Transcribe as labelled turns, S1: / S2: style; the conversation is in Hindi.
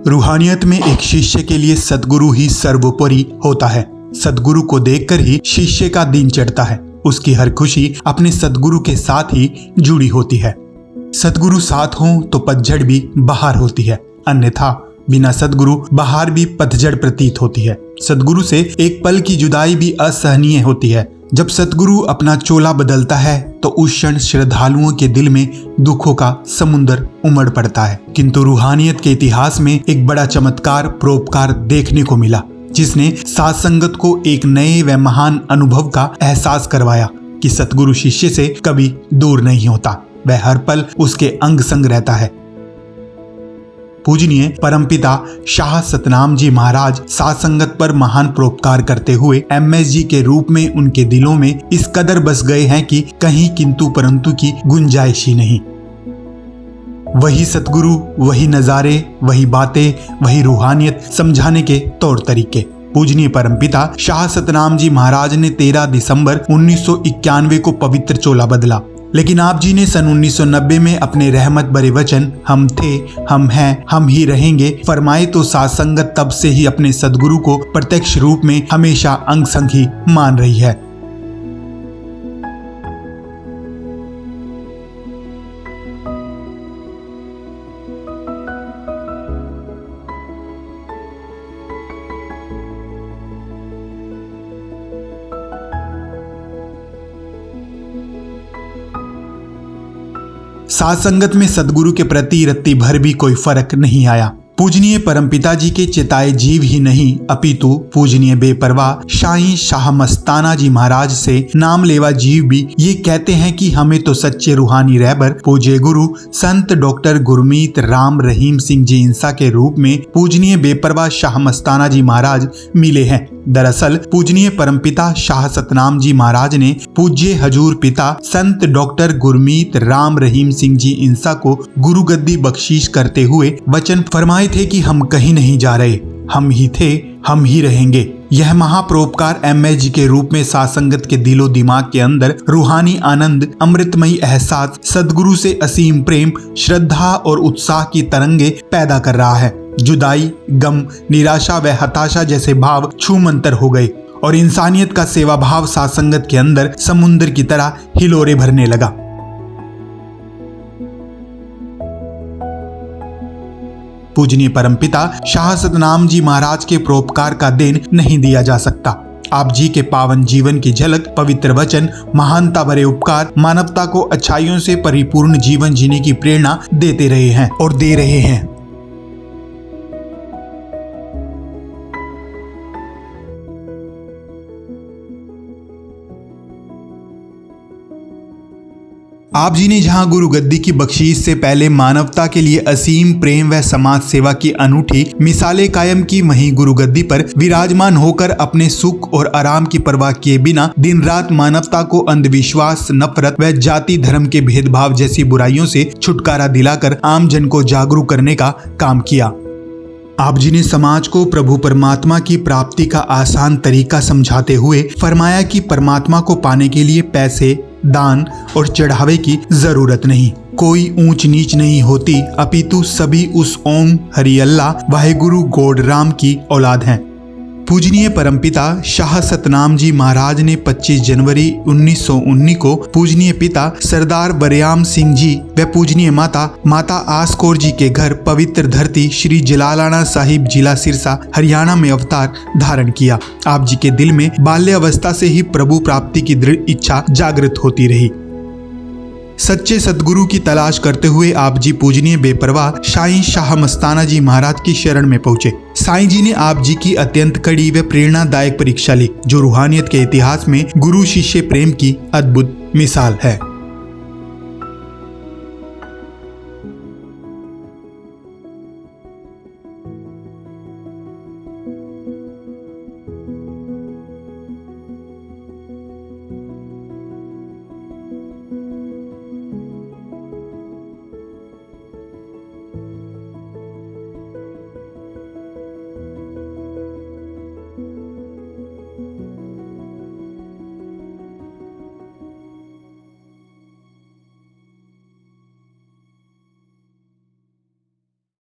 S1: रूहानियत में एक शिष्य के लिए सद्गुरु ही सर्वोपरि होता है। सद्गुरु को देखकर ही शिष्य का दिन चढ़ता है। उसकी हर खुशी अपने सद्गुरु के साथ ही जुड़ी होती है। सद्गुरु साथ हो तो पतझड़ भी बहार होती है, अन्यथा बिना सद्गुरु बहार भी पतझड़ प्रतीत होती है। सद्गुरु से एक पल की जुदाई भी असहनीय होती है। जब सद्गुरु अपना चोला बदलता है तो उस क्षण श्रद्धालुओं के दिल में दुखों का समुद्र उमड़ पड़ता है। किंतु रूहानियत के इतिहास में एक बड़ा चमत्कार परोपकार देखने को मिला, जिसने साथ संगत को एक नए व महान अनुभव का एहसास करवाया कि सद्गुरु शिष्य से कभी दूर नहीं होता, वह हर पल उसके अंग संग रहता है। पूजनीय परमपिता शाह सतनाम जी महाराज साथ संगत पर महान परोपकार करते हुए MSG के रूप में उनके दिलों में इस कदर बस गए हैं कि कहीं किंतु परंतु की गुंजाइश ही नहीं। वही सतगुरु, वही नजारे, वही बातें, वही रूहानियत समझाने के तौर तरीके। पूजनीय परमपिता शाह सतनाम जी महाराज ने 13 दिसंबर 1991 को पवित्र चोला बदला, लेकिन आप जी ने सन 1990 में अपने रहमत भरे वचन हम थे, हम हैं, हम ही रहेंगे फरमाए तो साथ संगत तब से ही अपने सद्गुरु को प्रत्यक्ष रूप में हमेशा अंग संग ही मान रही है। साथ संगत में सद्गुरु के प्रति रत्ती भर भी कोई फर्क नहीं आया। पूजनीय परमपिता जी के चिताए जीव ही नहीं अपितु पूजनीय बेपरवाह शाही शाह मस्ताना जी महाराज से नाम लेवा जीव भी ये कहते हैं कि हमें तो सच्चे रूहानी रहबर पूज्य गुरु संत डॉक्टर गुरमीत राम रहीम सिंह जी इंसा के रूप में पूजनीय बेपरवाह शाह मस्ताना जी महाराज मिले हैं। दरअसल पूजनीय परमपिता शाह सतनाम जी महाराज ने पूज्य हजूर पिता संत डॉक्टर गुरमीत राम रहीम सिंह जी इंसा को गुरु गद्दी बख्शीश करते हुए वचन फरमाए थे कि हम कहीं नहीं जा रहे, हम ही थे, हम ही रहेंगे। यह महापरोपकार MSG के रूप में साथ संगत के दिलो दिमाग के अंदर रूहानी आनंद, अमृतमयी एहसास, सद्गुरु से असीम प्रेम, श्रद्धा और उत्साह की तरंगे पैदा कर रहा है। जुदाई, गम, निराशा व हताशा जैसे भाव छूमंतर हो गए और इंसानियत का सेवा भाव साथ संगत के अंदर समुद्र की तरह हिलोरे भरने लगा। पूजनीय परमपिता शाह सतनाम जी महाराज के परोपकार का देन नहीं दिया जा सकता। आप जी के पावन जीवन की झलक, पवित्र वचन, महानता भरे उपकार मानवता को अच्छाइयों से परिपूर्ण जीवन जीने की प्रेरणा देते रहे हैं और दे रहे हैं। आप जी ने जहां गुरु गद्दी की बख्शीश से पहले मानवता के लिए असीम प्रेम व समाज सेवा की अनूठी मिसालें कायम की, वहीं गुरु गद्दी पर विराजमान होकर अपने सुख और आराम की परवाह किए बिना दिन रात मानवता को अंधविश्वास, नफरत व जाति धर्म के भेदभाव जैसी बुराइयों से छुटकारा दिलाकर आम जन को जागरूक करने का काम किया। आप जी ने समाज को प्रभु परमात्मा की प्राप्ति का आसान तरीका समझाते हुए फरमाया कि परमात्मा को पाने के लिए पैसे, दान और चढ़ावे की जरूरत नहीं, कोई ऊंच नीच नहीं होती, अपितु सभी उस ओम हरि अल्लाह वाहेगुरु गॉड राम की औलाद हैं। पूजनीय परमपिता शाह सतनाम जी महाराज ने 25 जनवरी 1919 को पूजनीय पिता सरदार बरयाम सिंह जी व पूजनीय माता आस कौर जी के घर पवित्र धरती श्री जलालाना साहिब जिला सिरसा हरियाणा में अवतार धारण किया। आप जी के दिल में बाल्यावस्था से ही प्रभु प्राप्ति की दृढ़ इच्छा जागृत होती रही। सच्चे सद्गुरु की तलाश करते हुए आप जी पूजनीय बेपरवाह साईं शाह मस्ताना जी महाराज की शरण में पहुंचे। साईं जी ने आप जी की अत्यंत कड़ी व प्रेरणादायक परीक्षा ली, जो रूहानियत के इतिहास में गुरु शिष्य प्रेम की अद्भुत मिसाल है।